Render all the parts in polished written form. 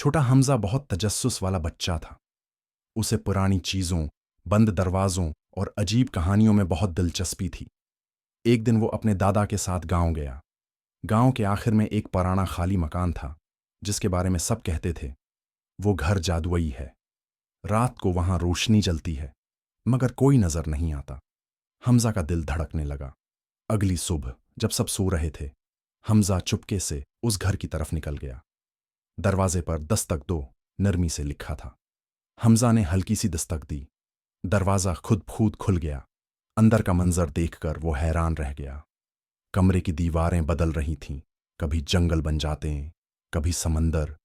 छोटा हमजा बहुत तजस्सुस वाला बच्चा था। उसे पुरानी चीज़ों, बंद दरवाज़ों और अजीब कहानियों में बहुत दिलचस्पी थी। एक दिन वो अपने दादा के साथ गांव गया। गांव के आखिर में एक पुराना खाली मकान था, जिसके बारे में सब कहते थे, वो घर जादुई है। रात को वहां रोशनी जलती है, मगर कोई नजर नहीं आता। हमजा का दिल धड़कने लगा। अगली सुबह जब सब सो रहे थे, हमजा चुपके से उस घर की तरफ निकल गया। दरवाजे पर "दस्तक दो" नरमी से लिखा था। हमजा ने हल्की सी दस्तक दी। दरवाजा खुद खुद खुल गया। अंदर का मंजर देखकर वो हैरान रह गया। कमरे की दीवारें बदल रही थीं, कभी जंगल बन जाते, कभी समंदर,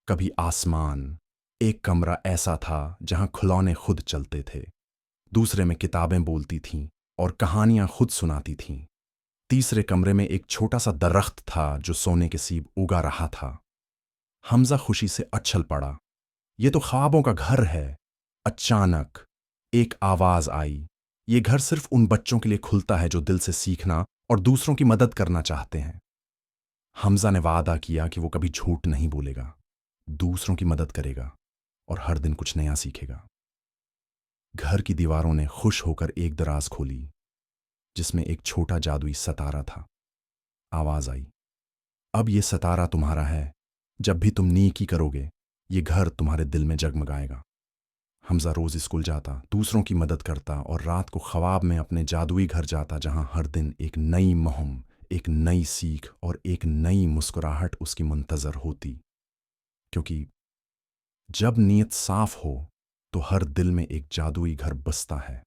कभी आसमान। एक कमरा ऐसा था जहां खिलौने खुद चलते थे, दूसरे में किताबें बोलती थीं और कहानियां खुद सुनाती थीं। तीसरे कमरे में एक छोटा सा दरख्त था जो सोने के सीब उगा रहा था। हमजा खुशी से उछल पड़ा। ये तो ख्वाबों का घर है। अचानक एक आवाज आई। ये घर सिर्फ उन बच्चों के लिए खुलता है जो दिल से सीखना और दूसरों की मदद करना चाहते हैं। हमजा ने वादा किया कि वो कभी झूठ नहीं बोलेगा, दूसरों की मदद करेगा और हर दिन कुछ नया सीखेगा। घर की दीवारों ने खुश होकर एक दराज खोली, जिसमें एक छोटा जादुई सितारा था। आवाज आई, अब ये सितारा तुम्हारा है। जब भी तुम नेकी करोगे, ये घर तुम्हारे दिल में जगमगाएगा। हमजा रोज स्कूल जाता, दूसरों की मदद करता और रात को ख्वाब में अपने जादुई घर जाता, जहां हर दिन एक नई मुहिम, एक नई सीख और एक नई मुस्कुराहट उसकी मुंतजर होती। क्योंकि जब नीयत साफ हो, तो हर दिल में एक जादुई घर बसता है।